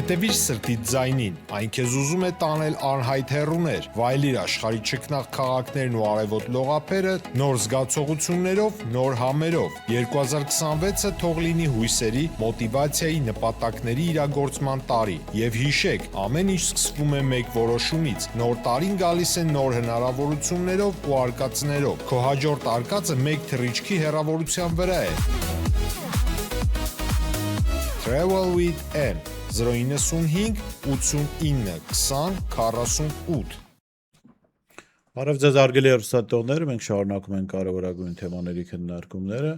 Հետևիր սրտիդ ձայնին, այն քեզ ուզում է տանել անհայտ հեռուներ, վայելիր աշխարհի չքնաղ քաղաքներն ու արևոտ լողափերը նոր զգացողություններով, նոր համերով։ 2026-ը թող լինի հույսերի, մոտիվացիայի, նպատակների իրագործման տարի։ Եվ հիշեք, ամեն ինչ սկսվում է մեկ որոշումից։ Նոր տարին գալիս է նոր հնարավորություններով ու արկածներով։ Քո հաջորդ արկածը մեկ թռիչքի հեռավորության վրա է։ Travel with M 095 89 20 48 Բարև ձեզ արգելի հեռուստատողներ, մենք շարունակում ենք կարևորագույն թեմաների քննարկումները։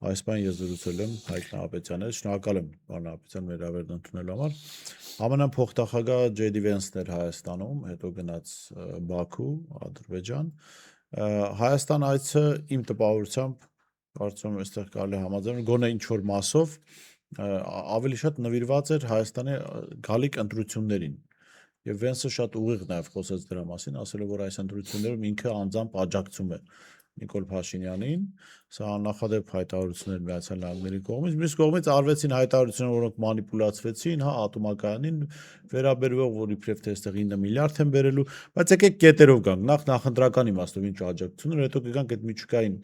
Այս բան ես զրուցել եմ Հայկ Նահապետյանի հետ, շնորհակալ եմ պարոն Նահապետյան մեր հավերն ընդունելու համար։ ԱՄՆ փոխնախագահ Ջեյդի Վենսն էր Հայաստանում, հետո գնաց Բաքու, Ադրբեջան։ Հայաստան այցը իմ տպավորությամբ կարծում եմ այստեղ կարելի է համաձայնել, գոնե ինչ որ մասով ավելի շատ նվիրված էր Հայաստանի գալիք ընտրություններին։ Եվ Վենսը շատ ուղիղ նաև խոսեց դրա մասին, ասելով, որ այս ընտրություններում ինքը անձամբ աջակցում է Նիկոլ Փաշինյանին, սա աննախադեպ հայտարարություններ Միացյալ Նահանգների կողմից, մյուս կողմից արվեցին հայտարարություններ, որոնք մանիպուլացվեցին, ատոմակայանին վերաբերող, որ իբրև թե այստեղ 9 միլիարդ են բերելու, բայց եկեք կետերով գանք, նախ նախընտրական իմաստով ինչ աջակցություն, հետո կգանք այդ միջուկային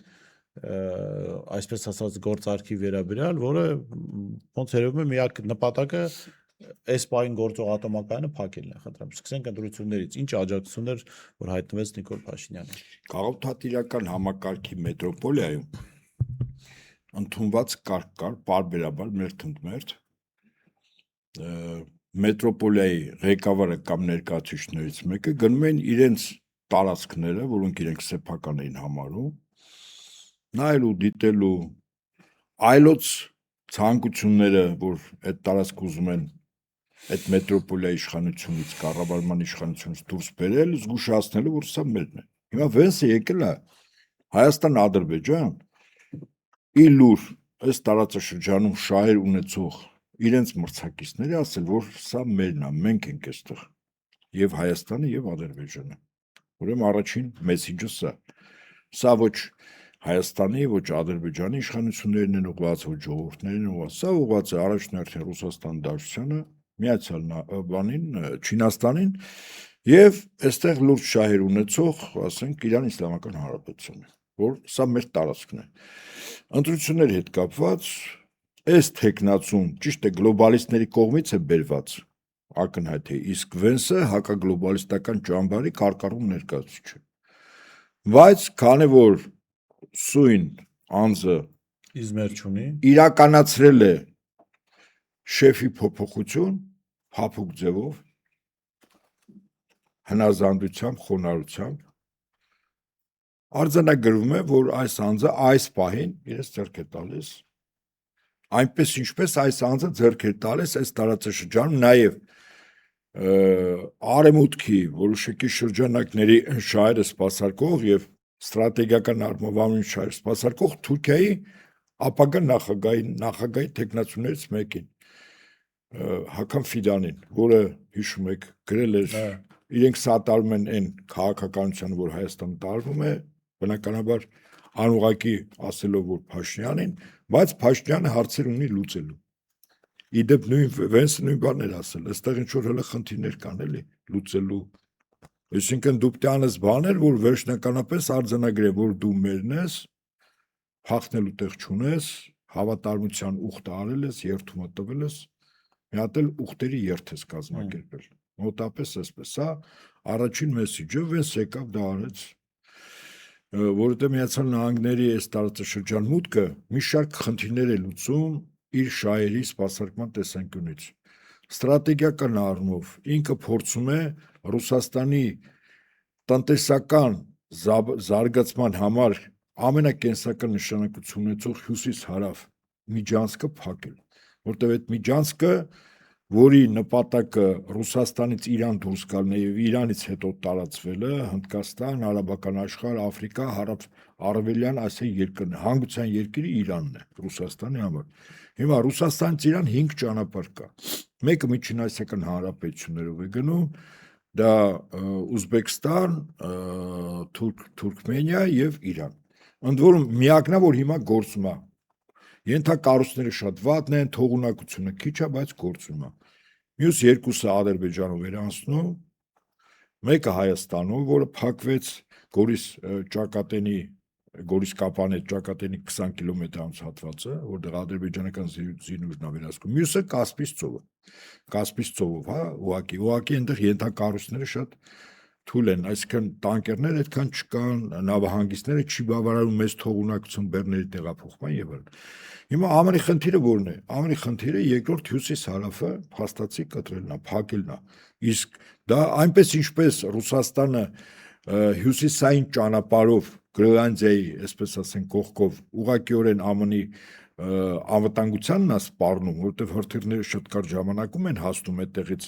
այսպես ասած գործարքի վերաբերյալ, որը ոնց երևում է միակ նպատակը այս պահին գործող ատոմակայանը փակելն է, խնդրեմ, սկսենք ընտրություններից, ինչ աջակցություններ, որ հայտնվեց Նիկոլ Փաշինյանին։ Գաղութատիրական համակարգի մետրոպոլիայում ընդունված կարգ կար, պարբերաբար մերթ մետրոպոլիայի ղեկավարը կամ ներկայացուցիչներից մեկը գնում են իրենց տարածքները, որոնք իրենք սեփական էին համարում, նայելու, դիտելու, այլոց ցանկությունները, որ այդ տարածք ուզում են այդ մետրոպոլիայի իշխանությունից, կառավարման իշխանությունից դուրս բերել, զգուշացնելու, որ սա մերն է։ Հիմա Վենսը եկել է Հայաստան-Ադրբեջան, իլուր այս տարածաշրջանում շահեր ունեցող իրենց մրցակիցների ասել, որ սա մերն է, մենք ենք այստեղ, եւ Հայաստանը եւ Ադրբեջանը։ Ուրեմն առաջին մեսիջը սա։ Սա ոչ Հայաստանի, ոչ Ադրբեջանի իշխանություններն են ուղղված, ոչ ժողովուրդներին ուղղված, սա ուղղված է առաջնահերթին Ռուսաստան Դաշնությանը, Միացյալ Նահանգներին, Չինաստանին եւ այստեղ լուրջ շահեր ունեցող, ասենք, Իրան Իսլամական Հանրապետությունը, որ սա մեր տարածքն է։ Ընտրությունների հետ կապված այս տեխնացուն ճիշտ է գլոբալիստների կողմից է բերված ակնհայտ է, իսկ Վենսը հակագլոբալիստական ճամբարի կարկառուն ներկայացուցիչ է։ Բայց քանի որ սույն անձը իզմեր չունի, իրականացրել է շեֆի փոփոխություն փափուկ ձևով, հնազանդությամբ, խոնարհությամբ, արձանագրվում է, որ այս անձը այս պահին իրենց ձեռք է տալիս, այնպես ինչպես այս անձը ձեռք է տալիս այս տարածաշրջանում նաև արևմուտքի որոշակի շրջանակների շահերը սպասարկող եւ ստրատեգիական առումով ամեն շահեր սպասարկող Թուրքիայի ապագա նախագահի տեխնացուներից մեկին Հական Ֆիդանին, որը հիշում եք գրել էր իրենք սատարում են այն քաղաքականությանը, որ Հայաստանը տարվում է, բնականաբար անուղղակի ասելով, որ Փաշինյանին, բայց Փաշինյանը հարցեր ունի լուծելու։ Իդեպ Վենսը նույն բանն էր ասել, այստեղ ինչ որ հələ խնդիրներ կան էլի լուծելու։ Այսինքն դու պետք է անես բաներ, որ վերջնականապես արձանագրե, որ դու մերն ես, փախնելու տեղ չունես, հավատարմության ուխտը արել ես, երթումը տվել ես, մի հատ էլ ուխտերի երթ ես կազմակերպել։ Մոտապես այսպես, սա առաջին մեսիջը Վենսը եկավ դա արեց, որովհետև Միացյալ Նահանգների այս տարածաշրջան մուտքը մի շարք խնդիրներ է լուծում իր շահերի սպասարկման տեսանկյունից։ Ստրատեգիական առումով ինքը փորձում է Ռուսաստանի տնտեսական զարգացման համար ամենակենսական նշանակություն ունեցող հյուսիս-հարավ միջանցքը փակել, որտեղ այդ միջանցքը, որի նպատակը Ռուսաստանից Իրան դուրս գալն է եւ Իրանից հետո տարածվելը, Հնդկաստան, Արաբական աշխարհ, Աֆրիկա, Հարավ-Արևելյան Ասիա երկրն է, հանգուցային երկիրը Իրանն է Ռուսաստանի համար։ Հիմա Ռուսաստանից Իրան 5 ճանապարհ կա։ Մեկը Միջինասիական հանրապետություններով է գնում, դա Ուզբեկստան, Թուրքմենիա եւ Իրան։ Ընդ որում միակն է, որ հիմա գործում է։ Ենթակառույցները շատ վատն են, թողունակությունը քիչ է, բայց գործում է։ Մյուս երկուսը Ադրբեջանով էր անցնում, մեկը Հայաստանում, որը փակվեց Գորիս Կապանի ճակատենի 20 կիլոմետրանոց հատվածը, որտեղ ադրբեջանական զինուժն է վերահսկում։ Մյուսը Կասպից ծովը։ Կասպից ծովով, հա, ուղղակի այնտեղ ենթակառույցները շատ թույլ են, այսինքն տանկերներ այդքան չկան, նավահանգիստները չի բավարարում մեծ թողունակություն բեռների տեղափոխման եւ այլն։ Հիմա ամենի խնդիրը որն է։ Ամենի խնդիրը երկրորդ հյուսիս հարավը փաստացի կտրելն է, փակելն է։ Իսկ դա այնպես ինչպես Ռուսաստանը հյուսիսային ճանապարհով Գրենլանդիայի, այսպես ասենք, կողքով ուղղակիորեն ԱՄՆ-ի անվտանգությանն է սպառնում, որտեղ հրթիռները շատ կարճ ժամանակում են հասնում այդտեղից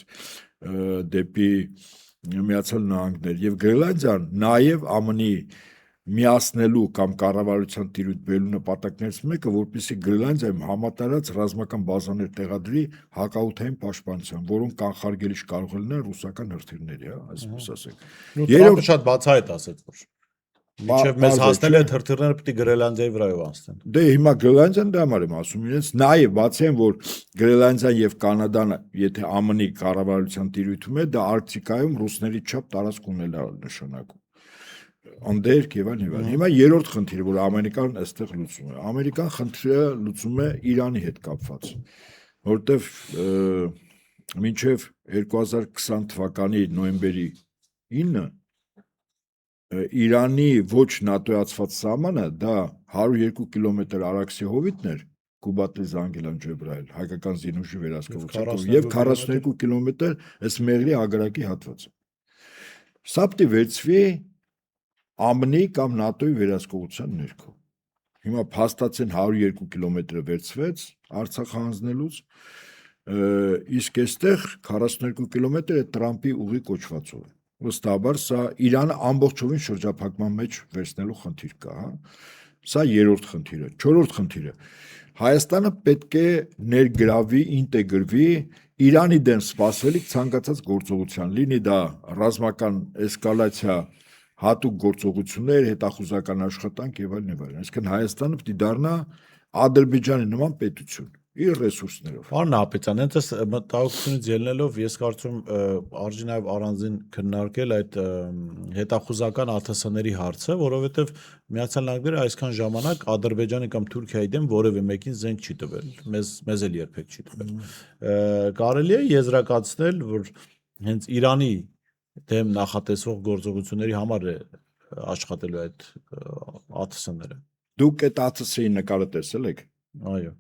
դեպի Միացյալ Նահանգներ եւ Գրենլանդիան նաեւ ԱՄՆ-ի միացնելու կամ կառավարության տիրույթ բերելու նպատակներից մեկը, որպեսզի Գրենլանդիայում համատարած ռազմական բազաներ տեղադրի հակաօդային պաշտպանության, որոնք կանխարգելիչ կարող լինեն ռուսական հրթիռների, հա, այսպես ասենք։ Երբ շատ բացահայտ ասեց, որ մինչև մեզ հասնել այդ հրթիռները պետք է Գրենլանդիայի վրայով անցնեն։ Դե հիմա Գրենլանդիան դա համար եմ ասում, իրենց նաև բացի այն, որ Գրենլանդիան եւ Կանադան, եթե ԱՄՆ-ի կառավարության տիրույթում է, դա Արկտիկայում ռուսների չափ տարածք ունենալու նշանակում։ Անդերք եւ այլն։ Հիմա երրորդ խնդիրը, որ Ամերիկան այստեղ լուծում է։ Ամերիկան խնդիրը լուծում է Իրանի հետ կապված, որտեվ մինչև 2020 թվականի նոյեմբերի 9-ը Իրանի ոչ նատոյացված սահմանը դա 102 կիլոմետր արաքսի հովիտն էր Կուբատի Զանգելան Ջեբրայել հայկական զինուժի վերահսկողությամբ եւ 42 կիլոմետր այս Մեղրի ագարակի հատվածը։ Սա պետք է վերցվի ԱՄՆ-ի կամ ՆԱՏՕ-ի վերահսկողության ներքո։ Հիմա փաստացեն 102 կիլոմետրը վերցվեց Արցախ հանձնելուց, իսկ այստեղ 42 կիլոմետր է Տրամպի ուղի կոչվածով։ Վստահաբար սա Իրանը ամբողջովին շրջափակման մեջ վերցնելու խնդիր կա, հա։ Սա երրորդ խնդիրը։ Չորրորդ խնդիրը։ Հայաստանը պետք է ներգրավի, ինտեգրվի Իրանի դեմ սպասվելիք ցանկացած գործողության, լինի դա ռազմական էսկալացիա, հատուկ գործողություններ, հետախուզական աշխատանք եւ այլն եւ այլն։ Այսինքն Հայաստանը պետք է դառնա Ադրբեջանի նման պետություն իր ռեսուրսներով։ Պարոն Ապետյան, հենց այս մտահոգությունից ելնելով ես կարծում արժի նաև առանձին քննարկել այդ հետախուզական ԱԹՍ-ների հարցը, որովհետև Միացյալ Նահանգները այսքան ժամանակ Ադրբեջանի կամ Թուրքիայի դեմ որևէ մեկին զենք չի տվել, մեզ էլ երբեք չի տվել։ Կարելի է եզրակացնել, որ հենց Իրանի դեմ նախատեսվող գործողությունների համար է աշխատելու այդ ԱԹՍ-ները։ Դուք այդ ԱԹՍ-ի նկարը տեսել եք։ Այո։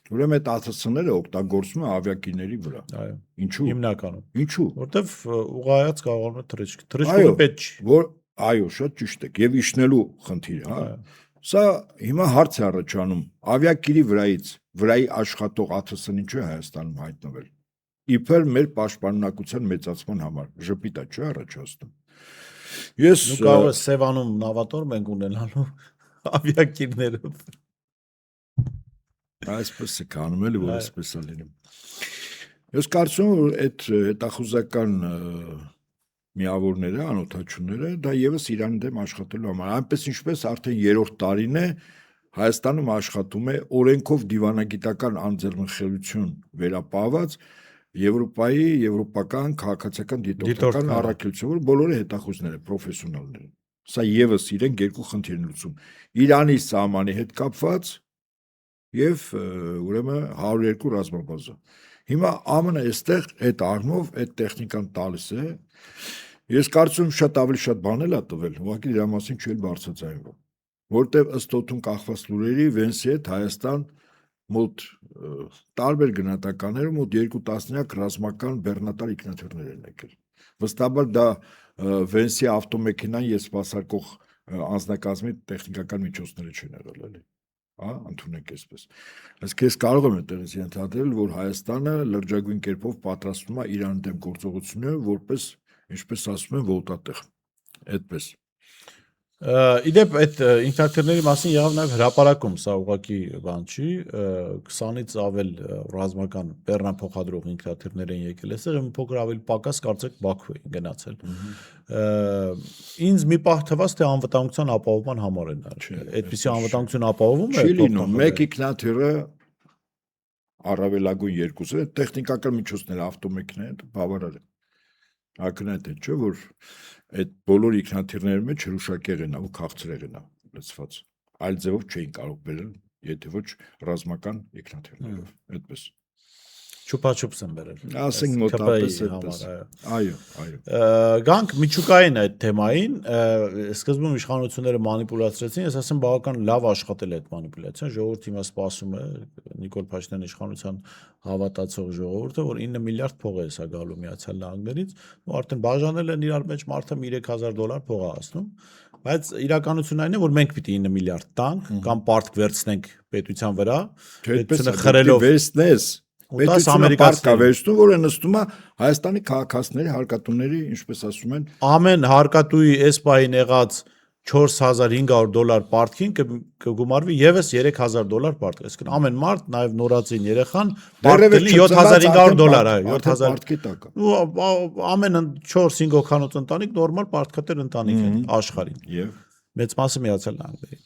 Ուրեմն այդ ԱԹՍ-ները օգտագործվում են ավիակիների վրա։ Այո։ Ինչու։ Հիմնականում։ Ինչու։ Որտեվ ուղղայած կարողանում է թռիչք։ Թռիչքը պետք չի։ Այո, շատ ճիշտ եք։ Եվ իջնելու խնդիր, հա։ Սա հիմա հարց է առաջանում։ Ավիակիրի վրայի աշխատող ԱԹՍ-ն ինչու է Հայաստանում հայտնվել։ Իբր մեր պաշտպանունակության մեծացման համար ժպիտա չի առաջացնում։ Ես կարող է Սևանում նավատորմ ենք ունենալու ավիակիրներով։ Այսպես է կանում էլի, որ այսպես է լինում։ Ես կարծում եմ, որ այդ հետախուզական միավորները, անօթաչուները դա եւս Իրանի դեմ աշխատելու համար, այնպես ինչպես արդեն երրորդ տարին է Հայաստանում աշխատում է օրենքով դիվանագիտական անձեռնխելություն վերապահված Եվրոպայի եվրոպական քաղաքացիական դիտորդական առաքելություն, որ բոլորը հետախուզներ են, պրոֆեսիոնալներ են։ Սա եւս իրենք երկու խնդիր են լուծում։ Իրանի սահմանի հետ կապված եւ ուրեմն 102 ռազմաբազա։ Հիմա ԱՄՆ-ը այստեղ այդ առումով այդ տեխնիկան տալիս է։ Ես կարծում եմ շատ ավելի շատ բաներ է տվել, ուղղակի դրա մասին չի բարձրացայինվում, որտեվ ըստ օդում կախված լուրերի Վենսի հետ Հայաստան մոտ տարբեր գնահատականներով մոտ 2 տասնյակ ռազմական բեռնատար ինքնաթիռներ են եկել։ Վստահաբար դա Վենսի ավտոմեքենան եւ սպասարկող անձնակազմի տեխնիկական միջոցները չեն եղել, էլի։ Հա, ընդունենք այսպես։ Իսկ ես կարող եմ այդտեղից ենթադրել, որ Հայաստանը լրջագույն կերպով պատրաստվում է Իրանի դեմ գործողությունները, որպես, ինչպես ասում են, ոլտատեղ։ Այդպես։ Իդեպ այդ ինքնաթիռների մասին եղավ նաև հրապարակում, սա ուղղակի բան չի, 20-ից ավել ռազմական բեռնափոխադրող ինքնաթիռներ են եկել, այստեղ մի փոքր ավելի պակաս կարծեք Բաքու են գնացել։ Ինձ մի պահ թվաց, թե անվտանգության ապահովման համար են արել։ Այդպիսի անվտանգություն ապահովում է։ Չի լինում, մեկ ինքնաթիռը առավելագույն երկուսը տեխնիկական միջոցները ավտոմեքենաները բավարար է։ Ակնհայտ է, չէ՞ որ այդ բոլոր ինքնաթիռների մեջ հրուշակեղեն ու քաղցրեղեն է լցված։ Այլ ձևով չէին կարող բերել, եթե ոչ ռազմական ինքնաթիռներով, այդպես։ Չուպա-չուպս են բերել։ Ասենք մոտավորապես այդպես։ Այո, այո։ Գանք միջուկային այդ թեմային, սկզբում իշխանությունները մանիպուլացրեցին, ես ասեմ բավական լավ աշխատել է այդ մանիպուլյացիան, ժողովուրդը հիմա սպասում է Նիկոլ Փաշինյանի իշխանության հավատացող ժողովուրդը, որ 9 միլիարդ փող է սա գալու Միացյալ Նահանգներից, ու արդեն բաժանել են իրար մեջ մարդը $3000 փող է ասնում, բայց իրականությունն այն է, որ մենք պիտի 9 միլիարդ տանք կամ պարտք վերցնենք պետության վրա, պետությունը խրելով վերցնես Պետությունը Ամերիկացիների վերցնում, որը նստում է Հայաստանի քաղաքացիների հարկատուների, ինչպես ասում են, ամեն հարկատուի այս պահին եղած $4500 պարտքին կգումարվի եւս $3000 պարտք։ Այսինքն ամեն մարդ, նաեւ նորածին երեխան պարտքելի $7500, այո, 7000 ու ամեն 4-5 հոգանոց ընտանիք նորմալ պարտքատեր ընտանիք են աշխարհին։ Եվ Մեծ մասը Միացյալ Նահանգների։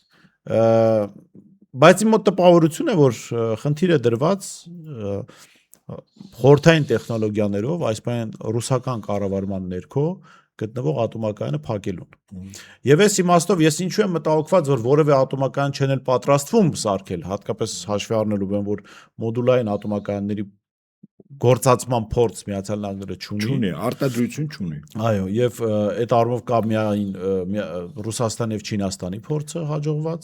Բայց իմ մոտ տպավորություն է, որ խնդիրը դրված խորհրդային տեխնոլոգիաներով, այսպես ռուսական կառավարման ներքո գտնվող ատոմակայանը փակելուն։ Եվ այս իմաստով ես ինչու եմ մտահոգված, որ որևէ ատոմակայան չեն էլ պատրաստվում սարքել, հատկապես հաշվի առնելով են, որ մոդուլային ատոմակայանների գործածման փորձ Միացյալ Նահանգները չունի, արտադրություն չունի։ Այո, եւ այդ առումով կա միայն Ռուսաստանի եւ Չինաստանի փորձը հաջողված։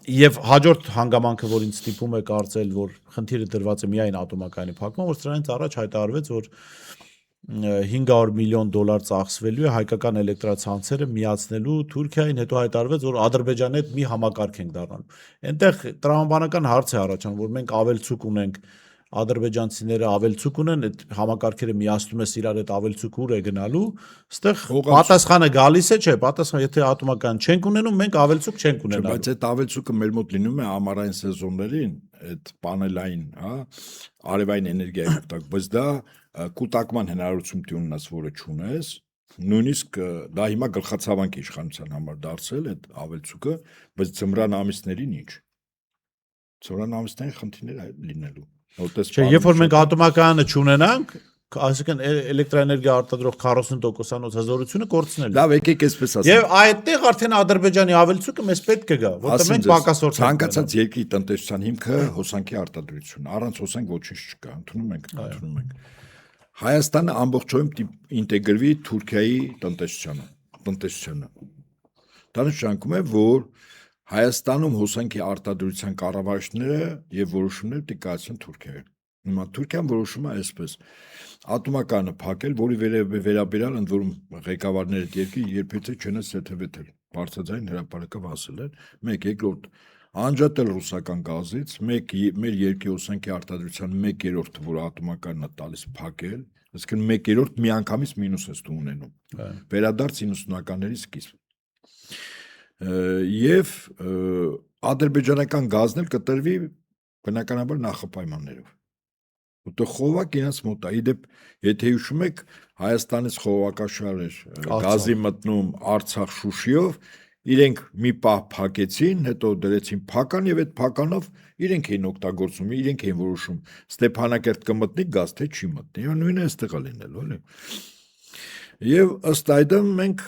Եվ հաջորդ հանգամանքը, որ ինձ ստիպում է կարծել, որ խնդիրը դրված է միայն ատոմակայանի փակման, որ սրանից առաջ հայտարարվեց, որ $500 միլիոն ծախսվելու է հայկական էլեկտրացանցերը միացնելու Թուրքիային, հետո հայտարարվեց, որ Ադրբեջանի հետ մի համակարգ ենք դառնալու։ Այնտեղ տրամաբանական հարց է առաջանում, որ մենք ավելցուկ ունենք, ադրբեջանցիները ավելցուկ ունեն, այդ համակարգերը միացնում ես իրար հետ ավելցուկ ուր է գնալու, այստեղ պատասխանը գալիս է, չէ, պատասխանը եթե ատոմական չենք ունենում, մենք ավելցուկ չենք ունենալու։ Բայց այդ ավելցուկը մեր մոտ լինում է ամառային սեզոններին, այդ պանելային, հա, արևային էներգիայի օգտագործում, բայց դա կուտակման հնարավորություն ունենաս, որը չունես, նույնիսկ դա հիմա գլխացավանք է իշխանության համար դարձել այդ ավելցուկը, բայց ձմռան ամիսներին ինչ։ Ձմռան ամիսներին խնդիրներ լինելու։ Չէ, երբ որ մենք ատոմակայանը չունենանք, այսինքն էլեկտրաէներգիա արտադրող 40%-անոց հզորությունը կորցնել է։ Լավ, եկեք այսպես ասենք։ Եվ այդտեղ արդեն Ադրբեջանի ավելցուկը մեզ պետք է գա, որտեղ մենք պակասորդ ենք։ Ցանկացած երկրի տնտեսության հիմքը հոսանքի արտադրությունն, առանց հոսանք ոչինչ չկա, ընդունում ենք։ Հայաստանը ամբողջովին ինտեգրվի Թուրքիայի տնտեսությանը։ Դա նշանակում է, որ Հայաստանում հոսանքի արտադրության կառավարիչները եւ որոշումները պետք է կայացնեն Թուրքիայում։ Հիմա Թուրքիան որոշում է այսպես. ատոմակայանը փակել, որի վերաբերյալ ընդ որում ղեկավարները այդ երկրի երբեցե չեն սեթևեթել։ Բարձրաձայն հրապարակով ասել են, մեկ երկրորդ անջատել ռուսական գազից, մեր երկրի հոսանքի արտադրության 1/3, որը ատոմակայանն է տալիս փակել, այսինքն 1/3 միանգամից մինուս ես դու ունենում։ Վերադարձ 90-ականների սկիզբ։ Եվ ադրբեջանական գազն էլ կտրվի բնականաբար նախապայմաններով։ Որտեղ խողովակ իրենց մոտ է։ Իդեպ, եթե հիշում եք, Հայաստանից խողովակաշար էր գազի մտնում Արցախ Շուշիով, իրենք մի պահ փակեցին, հետո դրեցին փական եւ այդ փականով իրենք էին օգտագործում, իրենք էին որոշում Ստեփանակերտ կմտնի գազ, թե չի մտնի։ Եվ նույնը այստեղ է լինելու, էլի։ Եվ ըստ այդմ մենք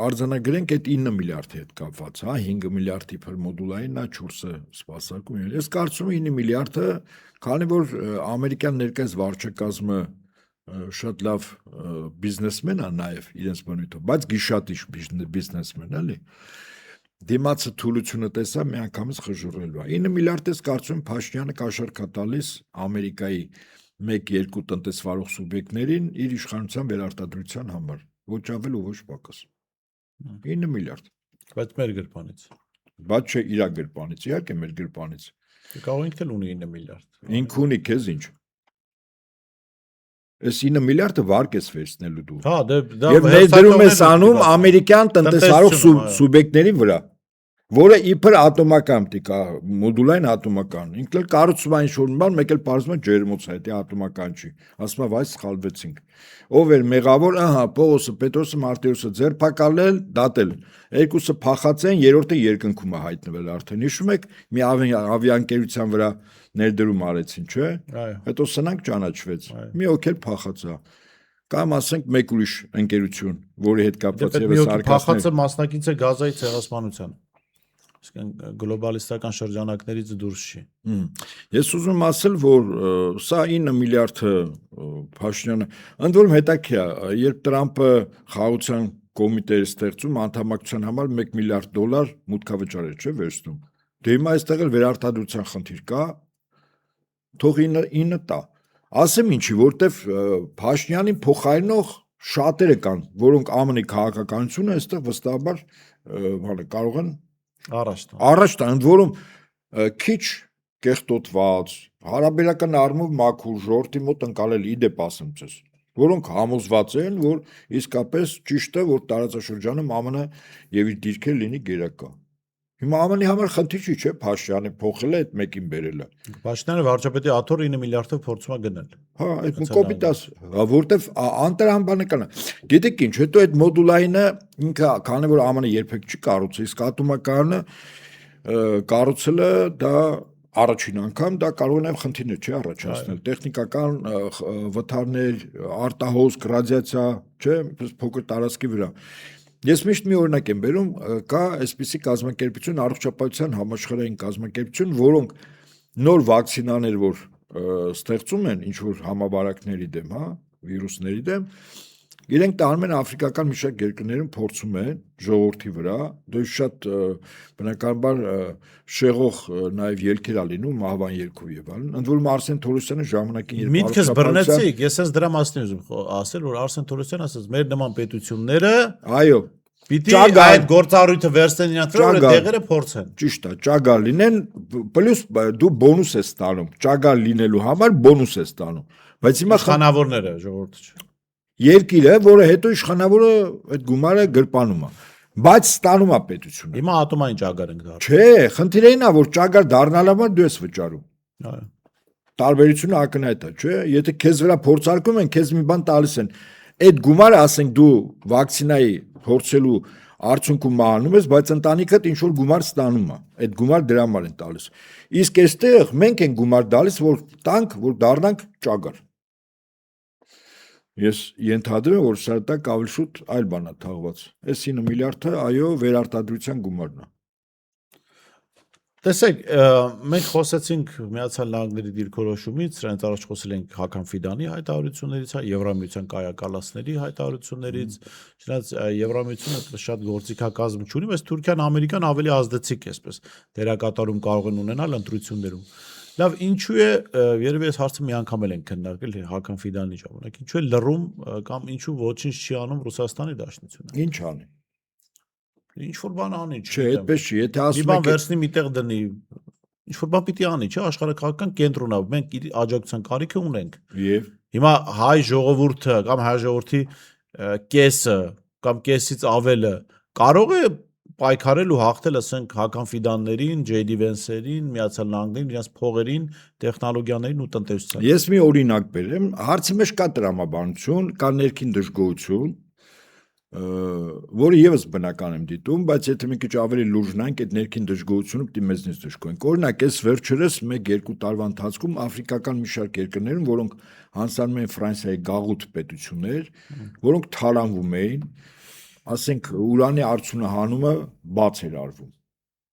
արձանագրենք այդ 9 միլիարդի հետ կապված, հա, 5 միլիարդի փր մոդուլային, նա 4-ը սպասարկում է։ Ես կարծում եմ 9 միլիարդը, քանի որ ամերիկյան ներկայիս վարչակազմը շատ լավ բիզնեսմեն է նաև իրենց բնույթով, բայց գիշատիչ բիզնեսմեն, էլի։ Դիմացը թուլությունը տեսա, միանգամից խժռելու է։ 9 միլիարդ ես կարծում եմ Փաշինյանը կաշառք է տալիս Ամերիկայի 1-2 տնտեսվարող սուբյեկտներին իր իշխանության վերարտադրության համար, ոչ ավել ու ոչ պակաս։ 9 միլիարդ։ Բայց մեր գրպանից։ Բայց չէ իր գրպանից, իհարկե մեր գրպանից։ Կարող ինքն էլ ունի 9 միլիարդ։ Ինք ունի, քեզ ինչ։ Այս 9 միլիարդը վարկ ես վերցնելու դու։ Հա, դա եւ ներդրում ես անում ամերիկյան տնտեսվարող սուբյեկտների վրա։ որը իբր ատոմական տիկա մոդուլային ատոմական ինքն էլ կառուցում այն ինչ-որ մի բան մեկ էլ բարձում է ջերմոցը դա ատոմական չի ասում է վայ սխալվեցինք ով էր մեղավոր ահա Պողոսը Պետրոսը Մարտիրոսը ձերբակալել դատել երկուսը փախած են երրորդը երկնքում է հայտնվել արդեն հիշում եք մի ավիաընկերության վրա ներդրում արեցին չէ Այո։ հետո սնանք ճանաչվեց Այո։ մի օքել փախած է կամ ասենք մեկ ուրիշ ընկերություն որի հետ կապված Դեպի եւս փախածը արկածներ մասնակից է Գազայի ցեղասպանության։ Իսկ գլոբալիստական շրջանակներից դուրս չի։ Ես ուզում եմ ասել, որ սա 9 միլիարդը Փաշինյանը ընդ որում հետաքրքիր է, երբ Տրամպը խաղաղության կոմիտե էր ստեղծում անդամակցության համար 1 միլիարդ դոլար մուտքավճար էր, չէ՞, վերցնում։ Դե հիմա այստեղ էլ վերարտադրության խնդիր կա։ Թող 9 տա։ Ասեմ ինչի, որտեվ Փաշինյանին փոխարինող շատերը կան, որոնք ԱՄՆ-ի քաղաքականությունը այստեղ վստահաբար կարող են առաջ տան, ընդ որում քիչ կեղտոտված, հարաբերական առումով մաքուր ժողովրդի մոտ ընկալել իդեպ ասեմ ձեզ, որոնք համոզված են, որ իսկապես ճիշտ է, որ տարածաշրջանում ԱՄՆ-ը եւ իր դիրքերը լինի գերակա։ Հիմա ԱՄՆ-ի համար խնդիր չի, չէ՞, Փաշինյանը փոխել է այդ մեկին բերելը։ Փաշինյանը վարչապետի աթոռ 9 միլիարդով փորձում է գնել։ Հա, այդ կոպիտաս, որտեվ անտրամբանականը։ Գիտեք ինչ, հետո այդ մոդուլայինը ինքը քանի որ ԱՄՆ-ը երբեք չի կառուցել, իսկ ատոմականը կառուցելը դա առաջին անգամ դա կարող է նաև խնդիրներ չի առաջացնել տեխնիկական վթարներ, արտահոսք, ռադիացիա, չէ, փոքր տարածքի վրա։ Ես միշտ մի օրինակ եմ բերում, կա այսպիսի կազմակերպություն, առողջապահության համաշխարհային կազմակերպություն, որոնք նոր վակցինաներ, որ ստեղծում են ինչ որ համավարակների դեմ, հա, վիրուսների դեմ, իրենք տանում են աֆրիկական մի շարք երկրներում փորձում են ժողովրդի վրա, դու շատ բնականաբար շեղող նաև ելքեր ա լինում, մահվան ելքով եւ այլն։ Ընդ որում Արսեն Թորոսյանը ժամանակին երբ միտքս բռնեցիք, ես ես դրա մասին ուզում ասել, որ Արսեն Թորոսյանը ասաց, մեր նման պետությունները այո պիտի այդ գործառույթը վերցնեն իրենց վրա, որ դեղերը փորձեն։ Ճիշտ է, ճագար լինեն, պլյուս դու բոնուս ես ստանում, ճագար լինելու համար բոնուս ես ստանում, բայց հիմա իշխանավորները ժողովուրդը չէ։ Երկիրը, որը հետո իշխանավորը այդ գումարը գրպանում է, բայց ստանում է պետությունը։ Հիմա ատոմային ճագար ենք դառնում։ Չէ, խնդիրը այն է, որ ճագար դառնալու համար դու ես վճարում։ Այո։ Տարբերությունը ակնհայտ է, չէ՞։ Եթե քեզ վրա փորձարկում են, քեզ մի բան տալիս են։ Այդ գումարը, ասենք դու վակցինայի փորձելու արդյունքում մահանում ես, բայց ընտանիքդ ինչ որ գումար ստանում է։ Այդ գումար դրա համար են տալիս։ Իսկ այստեղ մենք ենք գումար տալիս, որ տանք, որ դառնանք ճագար։ Ես ենթադրում եմ, որ սա տակ ավելի շուտ այլ բան է թաղված։ Այս 9 միլիարդը, այո, վերարտադրության գումարն է։ Տեսեք, մենք խոսեցինք Միացյալ Նահանգների դիրքորոշումից, սրանից առաջ խոսել ենք Հական Ֆիդանի հայտարարություններից, Եվրամիության կայակալացների հայտարարություններից, չնայած Եվրամիությունը շատ գործիքակազմ չունի, բայց Թուրքիան, Ամերիկան ավելի ազդեցիկ էսպես դերակատարում կարող են ունենալ ընտրություններում։ Լավ, ինչու է, երևի այս հարցը մի անգամ էլ ենք քննարկել Հական Ֆիդանի ժամանակ, ինչու է լռում կամ ինչու ոչինչ չի անում Ռուսաստանի Դաշնությունը։ Ինչ անի։ Ինչ որ բան անի, չէ, այդպես չի, եթե մի ասում բան եք վերցնի միտեղ դնի, ինչ որ բան պիտի անի, չէ, աշխարհակաղակական կենտրոնա, մենք իր աջակցության կարիքը ունենք։ եւ Հիմա հայ ժողովուրդը կամ հայ ժողովրդի կեսը կամ կեսից ավելը կարող է պայքարել ու հաղթել, ասենք, Հական Ֆիդաններին, JD Vance-երին, Միացյալ Նահանգներին, իրենց փողերին, տեխնոլոգիաներին ու տնտեսությանը։ Ես մի օրինակ բերեմ, հարցի մեջ կա տրամաբանություն, կա ներքին դժգոհություն, որը եւս բնական եմ դիտում, բայց եթե մի քիչ ավելի լուրջ նայենք, այդ ներքին դժգոհությունը պիտի մեզնից դժգոհենք։ Օրինակ, այս վերջերս 1-2 տարվա ընթացքում աֆրիկական մի շարք երկրներում, որոնք հանձնանում են Ֆրանսիայի գաղութ պետություններ, որոնք թալանվում էին, ասենք ուրանի արդյունահանումը բաց էր արվում։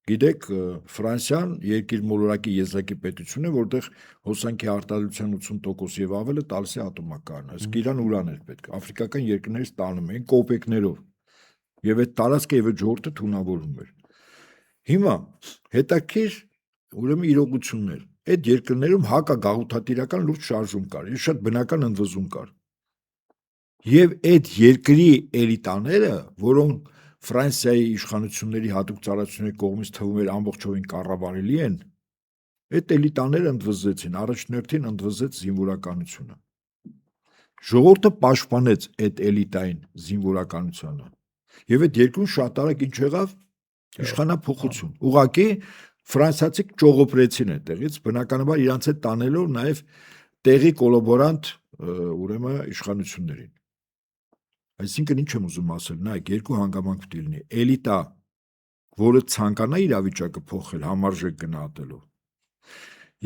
Գիտեք, Ֆրանսիան երկիր մոլորակի եզակի պետություն է, որտեղ հոսանքի արտադրության 80% եւ ավելը տալիս է ատոմակարն։ Իսկ Իրան ուրան էր պետք։ Աֆրիկական երկրներից տանում էին կոպեկներով։ Եվ այդ տարածքը եւ այդ ժողովուրդը թունավորում էր։ Հիմա հետաքրիր ուրեմն իրողություններ։ Այդ երկրներում հակագաղութատիրական լուրջ շարժում կար։ Ես շատ բնական ընդվզում կար։ Եվ այդ երկրի էլիտաները, որոնք Ֆրանսիայի իշխանությունների հատուկ ծառայությունների կողմից թվում էր ամբողջովին կառավարելի են, այդ էլիտաները ընդվզեցին, առաջնորդին ընդվզեց զինվորականությունը։ Ժողովուրդը պաշտպանեց այդ էլիտային զինվորականությունը։ Եվ այդ երկրում շատ արագ ինչ եղավ, Իշխանափոխություն։ Ուղղակի ֆրանսիացիք ճողոպրեցին այդտեղից, բնականաբար իրանց հետ տանելով նաև տեղի կոլաբորանտ ուրեմն իշխանություններին։ Այսինքն ինչ եմ ուզում ասել, նայեք, երկու հանգամանք պետք է լինի։ Էլիտա, որը ցանկանա իրավիճակը փոխել համարժեք գնահատելով,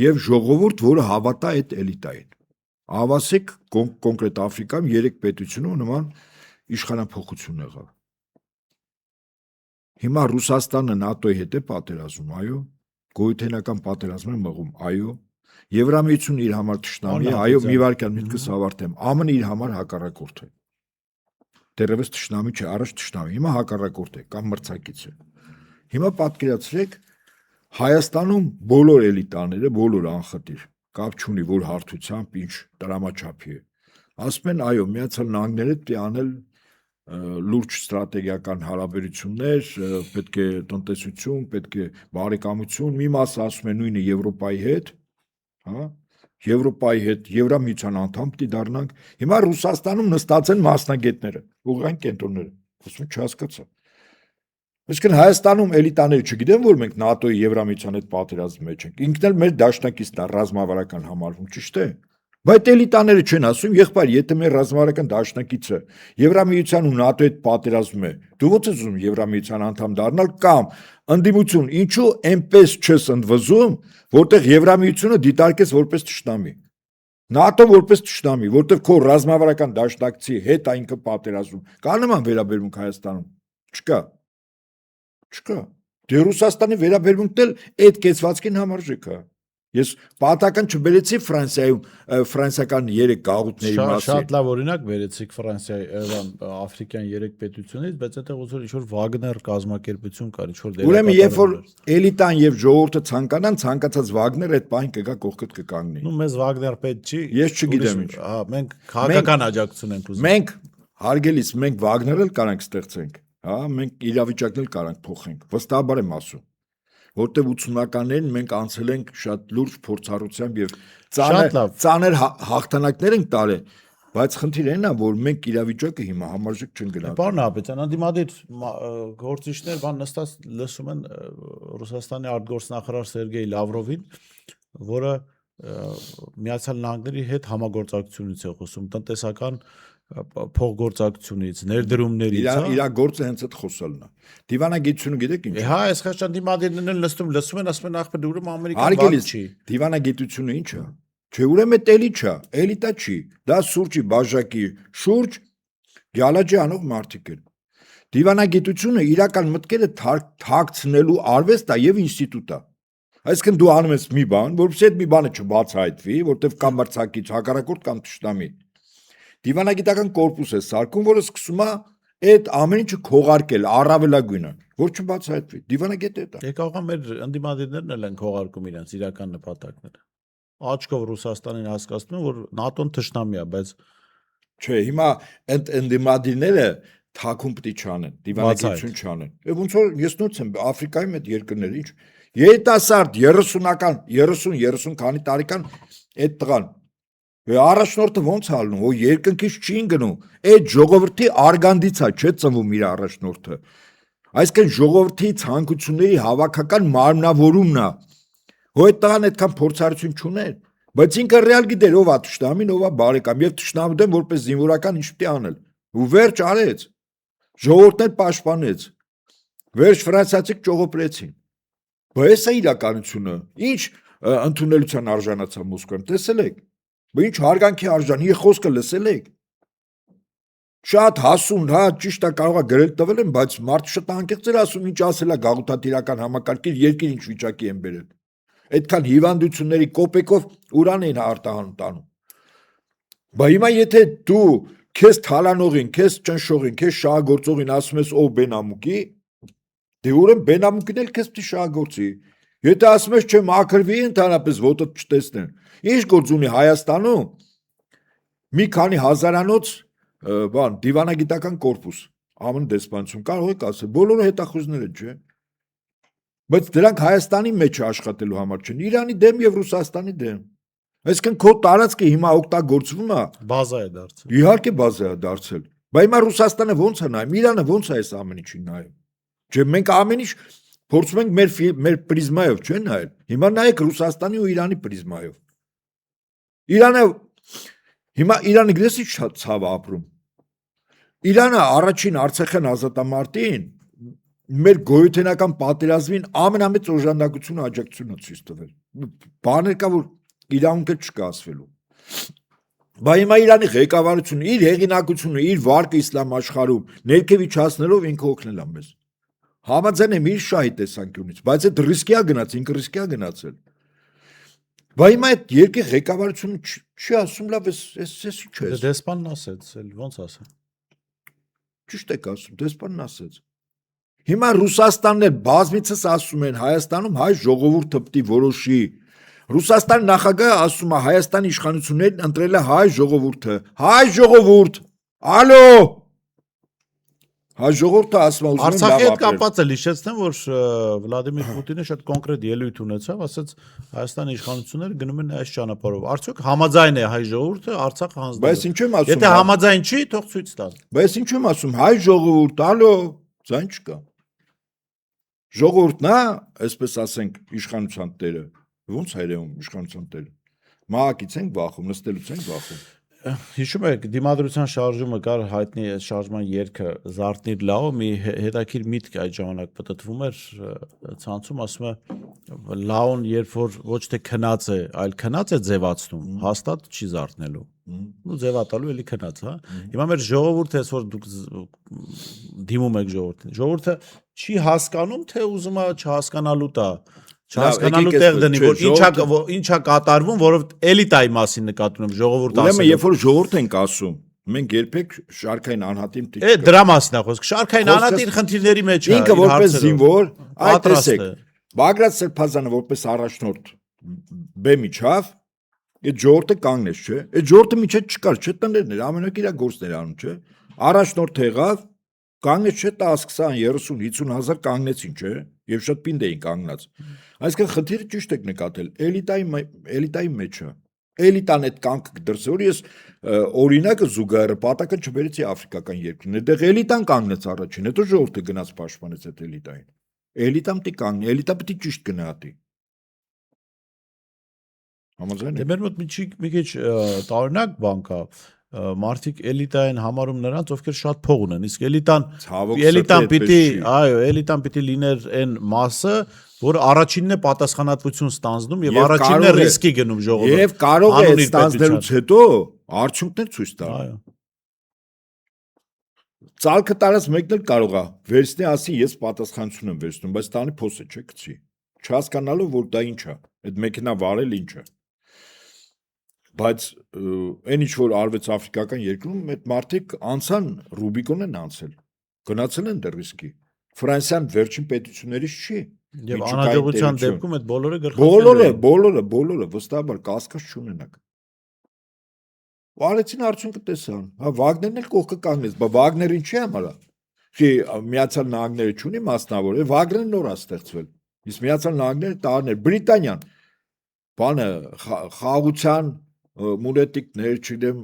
եւ ժողովուրդ, որը հավատա այդ էլիտային։ Ավասիկ կոնկրետ Աֆրիկայում 3 պետությունում նման իշխանափոխություն եղավ։ Հիմա Ռուսաստանը ՆԱՏՕ-ի հետ է պատերազմում, այո, գոյութենական պատերազմ է մղում, այո, Եվրամիությունն իր համար թշնամի է, այո, մի վարքյան միտքս ավարտեմ, ԱՄՆ-ը իր համար հակառակորդ է։ Դեռևս թշնամի չէ, առաջ թշնամի, հիմա հակառակորդ է կամ մրցակից է։ Հիմա պատկերացրեք Հայաստանում բոլոր էլիտաները, բոլոր անխտիր, կապ չունի որ հարթությամբ ինչ տրամաչափի է։ Ասում են, այո, Միացյալ Նահանգները պետք է անել լուրջ ստրատեգիական հարաբերություններ, պետք է տնտեսություն, պետք է բարեկամություն, մի մասը ասում է նույնը Եվրոպայի հետ, հա, Եվրոպայի հետ, Եվրամիության անդամ պետք է դառնանք։ Հիմա Ռուսաստանում նստած են մասնագետները, ուղղակի կենտրոնները, ասում չհասկացա։ Այսինքն Հայաստանում էլիտաները չգիտեն, որ մենք ՆԱՏՕ-ի Եվրամիության հետ պատերազմի մեջ ենք։ Ինքն էլ մեր դաշնակիցն է, ռազմավարական համարվում, ճիշտ է։ Բայց էլիտաները չեն ասում, եղբայր, եթե մեր ռազմավարական դաշնակիցը Եվրամիության ու ՆԱՏՕ-ի հետ պատերազմում է, դու ո՞նց ես ուզում Եվրամիության անդամ դառնալ կամ ընդդիմություն, ինչու այնպես չես ընդվզում, որտեղ Եվրամիությունը դիտարկես որպես թշնամի։ ՆԱՏՕ որպես թշնամի, որտեղ քո ռազմավարական դաշնակցի հետ այնքը պատերազմում։ Կա նման վերաբերմունք Հայաստանում։ Չկա։ Չկա։ Դե Ռուսաստանի վերաբերմունքն էլ այդ կեցվածքին համարժեք է։ Ես պատահական չբերեցի Ֆրանսիայում ֆրանսիական 3 գաղութների մասին։ Շատ լավ օրինակ վերեցիք Ֆրանսիայի աֆրիկյան 3 պետությունից, բայց այդտեղ ուզում ինչ որ Վագներ կազմակերպություն կար, ինչ որ Ուրեմն երբ որ էլիտան եւ ժողովուրդը ցանկանան, ցանկացած Վագներ այդ բան կգա կողքդ կկանգնի։ Ну մեզ Վագներ պետք չի։ Ես չգիտեմ ինչ։ Հա, մենք քաղաքական աջակցություն ենք ուզում։ Մենք հարգելիս մենք Վագներ էլ կարանք ստեղծենք, հա, մենք իրավիճակն էլ կարանք փոխենք։ Վստահաբար եմ ասում։ Որտեւ 80-ականներին մենք անցել ենք շատ լուրջ փորձառությամբ եւ ծանր հաղթանակներ ենք տարել, բայց խնդիրն այն է, որ մենք իրավիճակը հիմա համարժեք չեն գնահատում։ Պարոն Հապետյան, անդիմադիր գործիչներ բան նստած լսում են Ռուսաստանի արտգործնախարար Սերգեյ Լավրովին, որը Միացյալ Նահանգների հետ համագործակցությունից է խոսում, տնտեսական փոխգործակցությունից, ներդրումներից, հա։ Իր գործը հենց այդ խոսալն է։ Դիվանագիտությունը գիտեք ինչ է։ Հա, այս խաշան դիմադիրներն են լսում են, ասում են ախպեր ուրեմն Ամերիկան բան Արգելից չի։ դիվանագիտությունը ինչ է։ Չէ, ուրեմն էլի չէ, էլիտա չի։ Դա սուրճի բաժակի շուրջ գյալաջի անող մարդիկ են։ Դիվանագիտությունը իրական մտքերը թաքցնելու արվեստ է եւ ինստիտուտ է։ Այսինքն դու անում ես մի բան, որովհետեւ այդ մի բանը չբացահայտվի, որտեվ կամ մրցակից հակառակորդ կամ թշնամի։ Դիվանագիտական կորպուս է սարքում, որը սկսում է այդ ամեն ինչը քողարկել առավելագույնը, որ չբացահայտվի։ Դիվանագետը դա։ Եկողա մեր անդիմադիրներն էլ են քողարկում իրենց իրական նպատակները։ Աչքով Ռուսաստանին հասկացնում են, որ ՆԱՏՕ-ն թշնամի է, բայց չէ, հիմա այդ ընդդիմադիրները թաքուն պիտի չանեն, դիվանագիտություն չանեն։ Եվ ոնց որ ես նույնց եմ Աֆրիկայում այդ երկրները ինչ երիտասարդ 30-ական 30 քանի տարեկան այդ տղան առաջնորդը ոնց ալնում, որ երկնքից չի գնում, այդ ժողովրդի արգանդից է, չէ ծնվում իր առաջնորդը։ Այսինքն ժողովրդի ցանկությունների հավաքական մարմնավորումն է։ Որ այդ տղան այդքան փորձառություն չուներ, բայց ինքը ռեալ գիտեր ով է թշնամին, ով է բարեկամ, եւ թշնամու դեմ որպես զինվորական ինչ պիտի անել։ Ու վերջ արեց։ Ժողովուրդն էլ պաշտպանեց։ Վերջ ֆրանսիացիք ճողոպրեցին։ Բայց է իրականությունը։ Ինչ ընդունելության արժանացա Մոսկվան, տեսել եք։ Բայց ինչ հարգանքի արժան, իր խոսքը լսել եք։ Շատ հասուն, հա, ճիշտ է կարող է գրել տվել են, բայց մարդը շատ անկեղծ էր ասում, ինչ ասել է գաղութատիրական համակարգի երկիր ինչ վիճակի են բերել։ Այդքան հիվանդությունների կոպեկով ուրան են արտահանում տանում։ Բայց հիմա եթե դու քեզ թալանողին, քեզ ճնշողին, քեզ շահագործողին ասում ես ով բենամուկի, դե ուրեմն բենամուկին էլ քեզ պիտի շահագործի։ Եթե ասում ես չէ մաքրվի ընդհանրապես ոտը չտեսնեն։ Ինչ գործ ունի Հայաստանում մի քանի հազարանոց բան դիվանագիտական կորպուս ԱՄՆ դեսպանություն կարող եք ասել բոլորը հետախուզներ են, չէ։ Բայց դրանք Հայաստանի մեջ աշխատելու համար չեն, Իրանի դեմ եւ Ռուսաստանի դեմ։ Այսինքն քո տարածքը հիմա օգտագործվում է, բազա է դարձել։ Իհարկե բազա է դարձել։ Բայց հիմա Ռուսաստանը ո՞նց է նայում, Իրանը ո՞նց է այս ամեն ինչին նայում։ Չէ, մենք ամեն ինչ փորձում ենք մեր պրիզմայով, չէ՞ նայել։ Հիմա նայեք Ռուսաստանի ու Իրանի պրիզմայով։ Հիմա Իրանը գիտես ինչ ցավ ապրում։ Իրանը առաջին Արցախյան ազատամարտին մեր գոյութենական պատերազմին ամենամեծ օժանդակությունը աջակցությունը ցույց տվել։ Բաներ կա, որ իրավունքը չկա ասվելու։ Բայց հիմա Իրանի ղեկավարությունը իր հեղինակությունը, իր վարկը իսլամ աշխարհում ներքև իջացնելով ինքը օգնել է մեզ։ Համաձայն եմ իր շահի տեսանկյունից, բայց այդ ռիսկիա գնաց, ինքը ռիսկիա գնացել։ Բայց հիմա այդ երկրի ղեկավարությունը չի ասում, լավ, էս ինչ է։ Դեսպանն ասեց, ոնց ասա։ Ճիշտ եք ասում, դեսպանն ասեց։ Հիմա Ռուսաստանն էլ բազմիցս ասում են Հայաստանում հայ ժողովուրդը պետք է որոշի։ Ռուսաստանի նախագահը ասում է Հայաստանի իշխանություններն ընտրել է հայ ժողովուրդը։ Հայ ժողովուրդ։ Ալո։ Հայ ժողովուրդը ասում է ուզում են Արցախի լավ հետ կապված է հիշեցնեմ, որ Վլադիմիր Պուտինը շատ կոնկրետ ելույթ ունեցավ, ասաց Հայաստանի իշխանությունները գնում են այս ճանապարհով։ Արդյոք համաձայն է հայ ժողովուրդը Արցախը հանձնելու։ Բայց ինչ եմ ասում։ Եթե համաձայն չի, թող ցույց տան։ Բայց ինչ եմ ասում, հայ ժողովուրդ, ալո, ձայն չկա։ Ժողովուրդն է, այսպես ասենք, իշխանության տերը։ Ոնց հայերեն իշխանության տերը։ Մահակից ենք վախում, նստելուց ենք վախում։ Հիշում եք, դիմադրության շարժումը կար հայտնի շարժման երգը Զարթնիր լավ, մի հետաքրքիր միտք այդ ժամանակ պատտվում էր ցանցում, ասում է լավն երբ որ ոչ թե քնած է, այլ քնած է ձևացնում, հաստատ չի զարթնելու։ Ու ձևատալու էլի քնած, հա։ Հիմա մեր ժողովուրդը էս որ դուք դիմում եք ժողովրդին։ Ժողովուրդը չի հասկանում, թե ուզում է չհասկանալու տա։ Չհասկանալու տեղ դնի, որ ինչա կատարվում, որովհետեւ էլիտայի մասին նկատում եմ ժողովուրդը ասում։ Ուրեմն երբ որ ժողովուրդ ենք ասում, մենք երբեք շարքային անհատին տիպ։ Է դրա մասին է խոսքը։ Շարքային անհատին խնդիրների մեջ է։ Ինքը որպես զինվոր, այդ տեսեք։ է։ Բագրատ Սերբազյանը որպես առաջնորդ բեմ իջավ, այդ ժողովուրդը կանգնեց, չէ։ Այդ ժողովուրդը միջև չկար, չէ, տներն էր, ամենօր իր գործներ անում, չէ։ Առաջնորդ եղավ, կանգնեց չէ 10, 20, 30, 50 հազար կանգնեցին, չէ, եւ շատ պինդ էին կանգնած։ Այսինքն խնդիրը ճիշտ եք նկատել, էլիտայի մեջ է։ Էլիտան այդ կանգ դրսի որ ես օրինակը զուգահեռը պատակը չբերեցի աֆրիկական երկրին։ Այդտեղ էլիտան կանգնեց առաջին, հետո ժողովուրդը գնաց պաշտպանեց այդ էլիտային։ Էլիտան պիտի կանգնի, էլիտա պիտի ճիշտ գնահատի։ Համաձայն Դե եք։ մեր մոտ մի քիչ տարօրինակ բան կա։ Մարդիկ էլիտային համարում նրանց, ովքեր շատ փող ունեն, իսկ էլիտան պիտի, այո, էլիտան պիտի լիներ այն մասը, որ առաջինն է պատասխանատվություն ստանձնում եւ առաջինն է ռիսկի գնում ժողովուրդը։ Եվ կարող է ստանձնելուց հետո արդյունքներ ցույց տալ։ Այո։ Ծալքը տարած մեկն էլ կարող է վերցնի ասի ես պատասխանություն եմ վերցնում, բայց տանի փոսը չէ գցի։ Չհասկանալով որ դա ինչ է, այդ մեքենա վարել ինչ է։ Բայց այն ինչ որ արվեց աֆրիկական երկրում, այդ մարդիկ անցան Ռուբիկոն են անցել։ Գնացել են դեռ ռիսկի։ Ֆրանսիան վերջին պետություններից չի։ Եվ անհաջողության դեպքում այդ բոլորը գլխավոր բոլորը վստահաբար կասկած չունենակ։ Վարեցին արդյունքը տեսան։ Հա Վագներն էլ կողքը կանգնեց, բայց Վագներին չի համարա։ Չի Միացյալ Նահանգները չունի մասնավոր, Վագներն նոր է ստեղծվել։ Իսկ Միացյալ Նահանգները տարներ Բրիտանիան բանը խաղաղության մունետիկներ, չգիտեմ,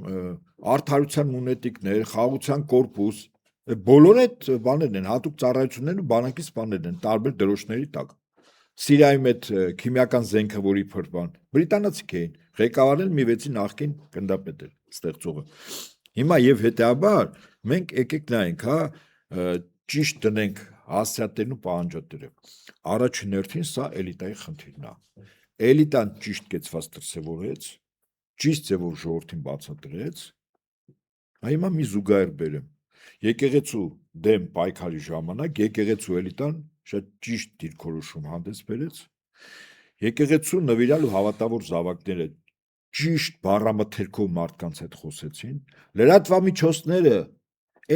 արդարության մունետիկներ, խաղաղության կորպուս, բոլորը այդ բաներն են, հատուկ ծառայություններն ու բանակի սպաներն են, տարբեր դրոշների տակ։ Սիրիայում այդ քիմիական զենքը, որի փրկան, բրիտանացիք էին, ղեկավարել մի վեցի նախկին գնդապետ էր, ստեղծողը։ Հիմա եւ հետեաբար մենք եկեք նայենք, հա, ճիշտ դնենք հասցեատերն ու պահանջատերը։ Առաջին հերթին սա էլիտայի խնդիրն է։ Էլիտան ճիշտ կեցված դրսևորեց, ճիշտ է որ ժողովրդին բացատրեց։ Հիմա մի զուգահեռ բերեմ։ Եկեղեցու դեմ պայքարի ժամանակ եկեղեցու էլիտան շատ ճիշտ դիրքորոշում հանդես բերեց։ Եկեղեցու նվիրալ ու հավատավոր զավակները ճիշտ բառամթերքով մարդկանց հետ խոսեցին։ Լրատվամիջոցները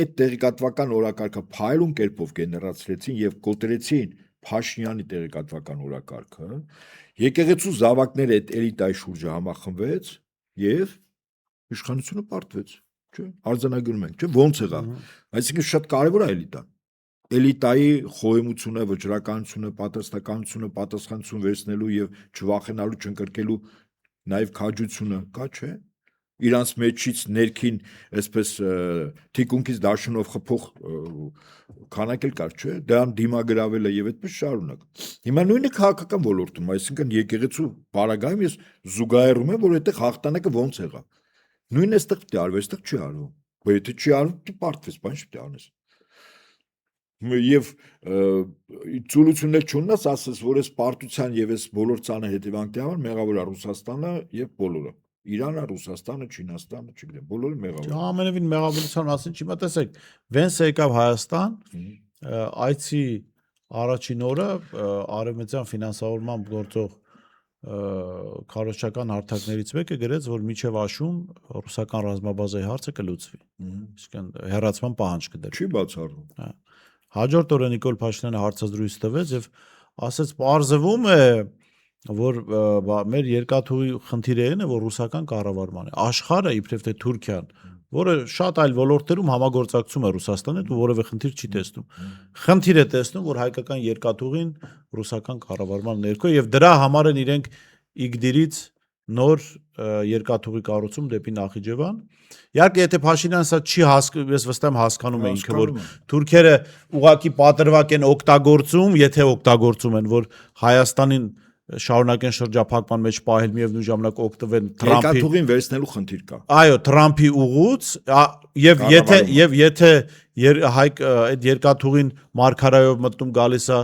այդ տեղեկատվական օրակարգը փայլուն կերպով գեներացրեցին եւ կոտրեցին Փաշինյանի տեղեկատվական օրակարգը։ Եկեղեցու զավակները այդ էլիտայի շուրջը համախմբվեց եւ իշխանությունը պարտվեց, չէ՞։ Արձանագրում ենք, չէ՞, ոնց եղավ։ Այսինքն շատ կարևոր է էլիտան։ Էլիտայի խոհեմությունը, վճռականությունը, պատասխանատվությունը, պատասխանատվություն վերցնելու եւ չվախենալու, չընկրկելու նաեւ քաջությունը կա, չէ՞։ իրանց մեջից ներքին այսպես թիկունքից դաշնով խփող քանակ էլ կար, չէ՞, դրան դիմագրավելը եւ այդպես շարունակ։ Հիմա նույնը քաղաքական ոլորտում, այսինքն եկեղեցու բարագայում ես զուգահեռում եմ, որ այդտեղ հաղթանակը ոնց եղավ։ Նույնը այստեղ պետք է արվի, այստեղ չի արվում։ Բայց եթե չի արվում, դու պարտվես, բան չի պետք անես։ Եվ ծուլություններ չունենաս, ասես, որ այս պարտության եւ այս բոլոր ցանը հետևանքի համար մեղավոր է Ռուսաստանը եւ բոլորը։ Իրանը, Ռուսաստանը, Չինաստանը, չգիտեմ, բոլորը մեղավոր։ Ամենևին մեղավորության մասին չի, տեսեք, Վենսը եկավ Հայաստան, այցի առաջին օրը արևմտյան ֆինանսավորմամբ գործող քարոզչական հարթակներից մեկը գրեց, որ միջև աշուն ռուսական ռազմաբազայի հարցը կլուծվի։ Իսկն հերացման պահանջ կդրվի։ Չի բացառվում։ Հաջորդ օրը Նիկոլ Փաշինյանը հարցազրույց տվեց եւ ասաց, պարզվում է, որ մեր երկաթուղի խնդիրը այն է, որ ռուսական կառավարման է։ Աշխարհը, իբրև թե Թուրքիան, որը շատ այլ ոլորտերում համագործակցում է Ռուսաստանի հետ ու որևէ խնդիր չի տեսնում։ Խնդիր է տեսնում, որ հայկական երկաթուղին ռուսական կառավարման ներքո եւ դրա համար են իրենք Իգդիրից նոր երկաթուղի կառուցում դեպի Նախիջևան։ Իհարկե, եթե Փաշինյանը սա չի հասկանում, ես վստահ եմ հասկանում է ինքը, որ թուրքերը ուղակի պատրվակ են օգտագործում, եթե օգտագործում են, որ Հայաստանին շարունակեն շրջափակման մեջ պահել միևնույն ժամանակ օգտվեն Թրամփի երկաթուղին վերցնելու խնդիր կա։ Այո, Թրամփի ուղուց եւ եթե այդ երկաթուղին մարգարայով մտնում գալիս է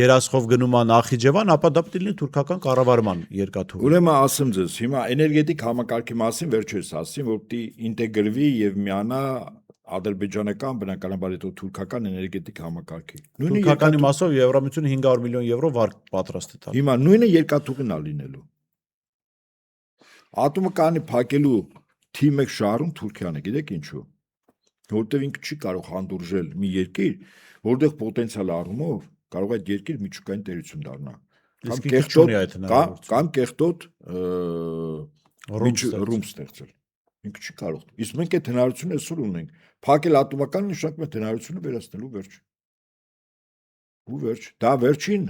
երասխով գնում է Նախիջևան, ապա դա պետք է լինի թուրքական կառավարման երկաթուղի։ Ուրեմն ասեմ ձեզ, հիմա էներգետիկ համակարգի մասին վերջերս ասացին, որ պիտի ինտեգրվի եւ միանա ադրբեջանական, բնականաբար հետո թուրքական էներգետիկ համակարգի։ Թուրքականի մասով Եվրամիությունը 500 միլիոն եվրո վարկ պատրաստ է տալ։ Հիմա նույնը երկաթուղին է լինելու։ Ատոմը կանի փակելու թիմ եք շահառում Թուրքիան է, գիտեք ինչու։ Որտեւ ինքը չի կարող հանդուրժել մի երկիր, որտեղ պոտենցիալ առումով կարող է այդ երկիր միջուկային տերություն դառնա։ Կամ կեղտոտ ռում ստեղծել։ Ինքը չի կարող։ Իսկ մենք այդ հնարավորությունը այսօր ունենք։ Փակել ատոմական նշանակում է հնարավորությունը վերացնելու վերջ։ Ու վերջ։ Դա վերջին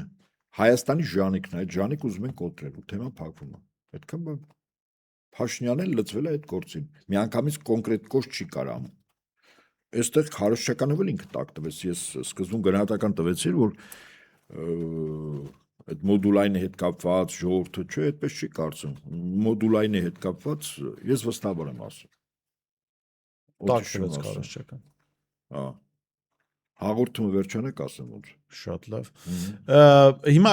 Հայաստանի ժանիքն է, այդ ժանիք ուզում են կոտրել ու թեման փակվում է։ Այդքան բան Փաշինյանն լծվել է այդ գործին։ Միանգամից կոնկրետ կոչ չի կարամ։ Այստեղ քարոզչականով էլ ինքը տակ տվեց։ Ես սկզբում գնահատական տվեցի, որ այդ մոդուլային հետ կապված ժողովուրդը չէ, այդպես չի կարծում։ Մոդուլային հետ կապված ես վստահ եմ ասում։ Տակ տվեց քարոզչական։ Հա։ Հաղորդումը վերջանակ ասեմ ոնց։ Շատ լավ։ Հիմա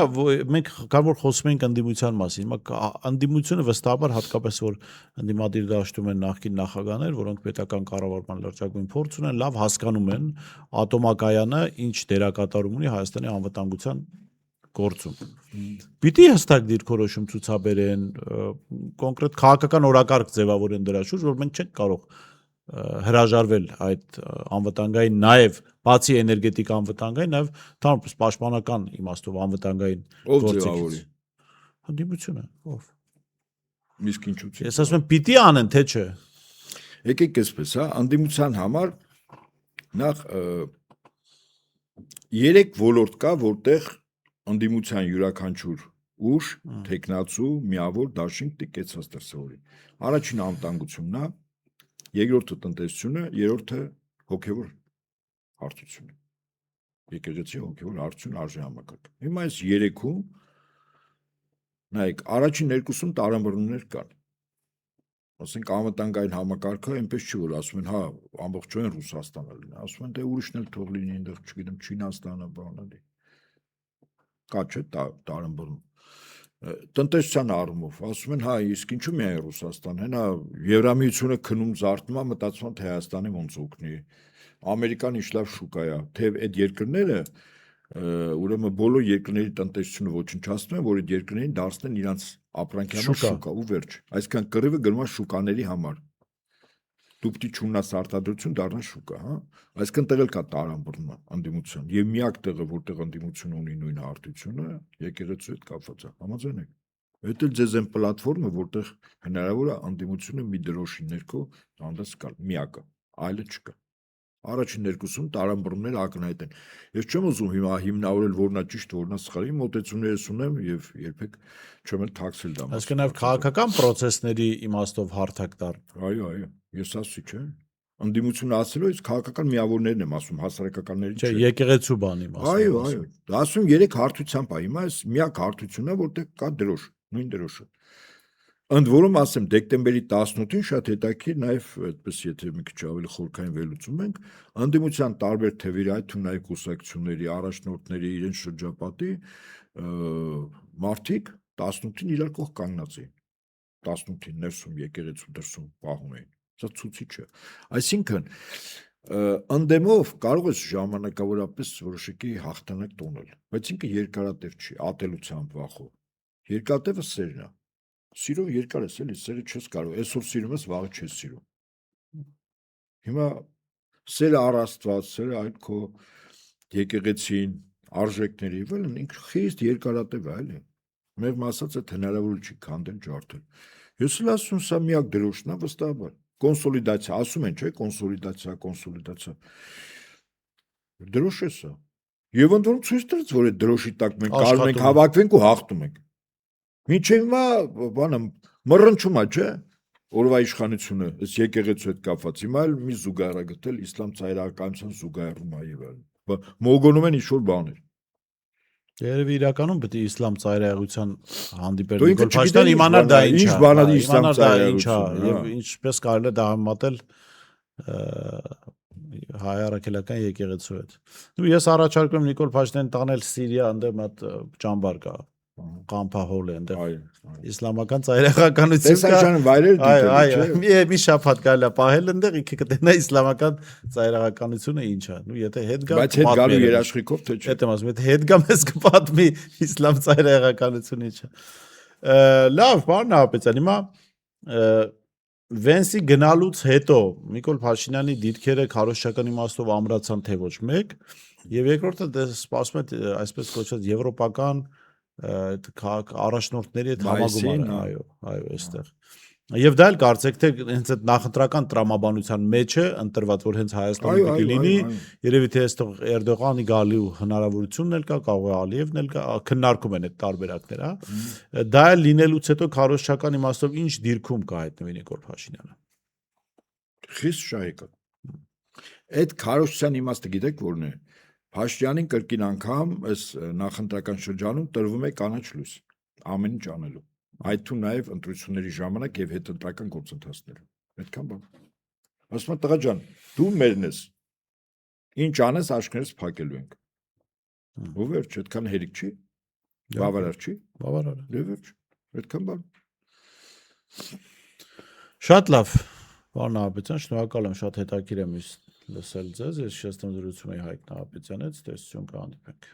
մենք կարող խոսում ենք ընդդիմության մասին։ Հիմա ընդդիմությունը վստահաբար հատկապես որ ընդդիմադիր դաշտում են նախկին նախագահներ, որոնք պետական կառավարման լրջագույն փորձ ունեն, լավ հասկանում են ատոմակայանը ինչ դերակատարում ունի Հայաստանի անվտանգության գործում։ Պիտի հստակ դիրքորոշում ցուցաբերեն, կոնկրետ քաղաքական օրակարգ ձևավորեն դրա շուրջ, որ մենք չենք կարող հրաժարվել այդ անվտանգային նաև բացի էներգետիկ անվտանգային նաև թարմպես պաշտպանական իմաստով անվտանգային գործիքից։ Ընդդիմությունը ով։ Իսկ ինչու՞ց։ Ես ասում եմ պիտի անեն թե չէ։ Եկեք այսպես, հա, ընդդիմության համար նախ 3 ոլորտ կա, որտեղ ընդդիմության յուրաքանչյուր ուժ, տեխնացու, միավոր դաշինք տիկեցած դրսևորի։ Առաջին անվտանգությունն է, երկրորդը տնտեսությունը, երրորդը հոգևոր հարցությունը։ Եկեղեցի հոգևոր հարցություն արժե համակարգ։ Հիմա այս 3-ում նայեք, առաջին 2-ում տարամբռնումներ կան։ Ասենք անվտանգային համակարգը այնպես չի որ ասում են, հա, ամբողջովին Ռուսաստանը լինի, ասում են դե ուրիշն էլ թող լինի, այնտեղ չգիտեմ, Չինաստանը բանալի։ Կա չէ տարամբռնում։ Տնտեսության առումով ասում են, հա, իսկ ինչու միայն Ռուսաստան, հենա Եվրամիությունը քնում զարթնում է, մտածում թե Հայաստանի ոնց օգնի։ Ամերիկան ինչ լավ շուկա է, թե այդ երկրները ուրեմն բոլոր երկրների տնտեսությունը ոչնչացնում են, որ այդ երկրներին դարձնեն իրանց ապրանքի համար շուկա ու վերջ։ Այսինքն կռիվը գնում է շուկաների համար։ Դու պիտի չունենաս արտադրություն, դառնա շուկա, հա։ Այսինքն տեղել կա տարամբռնումը ընդդիմության։ Եվ միակ տեղը, որտեղ ընդդիմությունը ունի նույն արտությունը, եկեղեցու հետ կապված է։ Համաձայն եք։ Դա էլ ձեզ այն պլատֆորմը, որտեղ հնարավոր է ընդդիմությունը մի դրոշի ներքո հանդես գալ, միակը, այլը չկա։ Առաջին երկուսում տարամբռունները ակնհայտ են։ Ես չեմ ուզում հիմա հիմնավորել որնա ճիշտ, որնա սխալ, իմ մոտեցումներս ունեմ եւ երբեք չեմ էլ թաքցել դա։ Այսինքն նաև քաղաքական process-ների իմաստով հարթակ դառ։ Այո, ես ասացի, չէ։ Ընդդիմությունը ասելով ես քաղաքական միավորներն եմ ասում, հասարակականների Չէ, եկեղեցու բան իմաստով։ Այո, ասում երեք հարթությամբ է, հիմա այս միակ հարթությունն է, որտեղ կա դրոշ, նույն դրոշը։ Ընդ որում ասեմ, դեկտեմբերի 18-ին շատ հետաքրքիր նաև այդպես եթե մի քիչ ավելի խորքային վերլուծում ենք, ընդդիմության տարբեր թևերի, այդ թվում նաև կուսակցությունների, առաջնորդների, իրենց շրջապատի մարդիկ 18-ին իրար կողք կանգնած էին։ 18-ին ներսում եկեղեցու դրսում պահում էին։ Սա ցուցիչ է։ Այսինքն ընդդեմով կարող ես ժամանակավորապես որոշակի հաղթանակ տոնել, բայց ինքը երկարատև չի, ատելությամբ վախով։ Երկարատևը սերն է։ Սիրով երկար ես էլի, սերը չես կարող, այսօր սիրում ես, վաղը չես սիրում։ Հիմա սերը առ Աստված, սերը այդ քո եկեղեցին, արժեքների, վելն ինքը խիստ երկարատև է, էլի։ Մեղմ ասած այդ հնարավոր չի քանդել ջարդել։ Ես էլ ասում սա միակ դրոշն է, վստահաբար։ Կոնսոլիդացիա, ասում են, չէ, կոնսոլիդացիա։ Դրոշ է սա։ Եվ ընդ որում ցույց տվեց, որ այդ դրոշի տակ մենք կարող ենք հավաքվենք ու հաղթում ենք։ Մինչև հիմա բանը մռնչում է, չէ՞, օրվա իշխանությունը, այս եկեղեցու հետ կապված։ Հիմա էլ մի զուգահեռ գտել իսլամ ծայրահեղականության զուգահեռում այևան։ Մոգոնում են ինչ-որ բաներ։ Երևի իրականում պետք է իսլամ ծայրահեղության հանդիպել Դու ինքը Նիկոլ Փաշինյան իմանար դա ինչ ինչ է, բան է իսլամ իմանար դա ինչ է ծայրահեղությունը, եւ ինչպես կարելի է դա համատել հայ առաքելական եկեղեցու հետ։ Ու ես առաջարկում եմ Նիկոլ Փաշինյանին տանել Սիրիա, այնտեղ այդ ճամբար կա, Կամփահոլ է այնտեղ։ Իսլամական ծայրահեղականություն կա։ Տեսարժան վայրեր դիտել, չէ՞։ Մի շաբաթ կարելի է պահել այնտեղ, ինքը կտենա իսլամական ծայրահեղականությունը ինչ է։ Ու եթե հետ գա, բայց հետ գալու երաշխիքով թե չէ։ Դա ասում եմ, հետ գա մեզ կպատմի իսլամ ծայրահեղականությունը ինչ է։ Լավ, պարոն Հապետյան, հիմա Վենսի գնալուց հետո Նիկոլ Փաշինյանի դիրքերը քարոզչական իմաստով ամրացան թե ոչ մեկ, եւ երկրորդը սպասում է այսպես կոչված եվրոպական առաջնորդների հետ համագումարը, այո, այստեղ։ Եվ դա էլ կարծեք թե հենց այդ նախընտրական տրամաբանության մեջ է ընտրված, որ հենց Հայաստանը պիտի լինի, երևի թե այստեղ Էրդողանի գալու հնարավորությունն էլ կա, կարող է Ալիևն էլ կա, քննարկում են այդ տարբերակները, հա։ Դա էլ լինելուց հետո քարոզչական իմաստով ինչ դիրքում կա հայտնվի Նիկոլ Փաշինյանը։ Խիստ շահեկան։ Այդ քարոզչության իմաստը գիտեք որն է։ Փաշինյանին կրկին անգամ այս նախընտրական շրջանում տրվում է կանաչ լույս ամեն ինչ անելու։ Այդ թվում նաև ընտրությունների ժամանակ եւ հետընտրական գործընթացներում։ Այդքան բան։ Ասում եմ տղա ջան, դու մերն ես։ Ինչ անես աշկերտս փակելու ենք։ Ու վերջ, այդքան հերիք չի։ Բավարար չի։ Բավարար է։ Դե վերջ, այդքան բան։ Շատ լավ։ Պարոն Հապետյան, շնորհակալ եմ, շատ հետաքրքիր եմ լսել ձեզ։ Ես շեշտեմ զրուցում էի Հայկ Նահապետյանի հետ, տեսություն կհանդիպենք։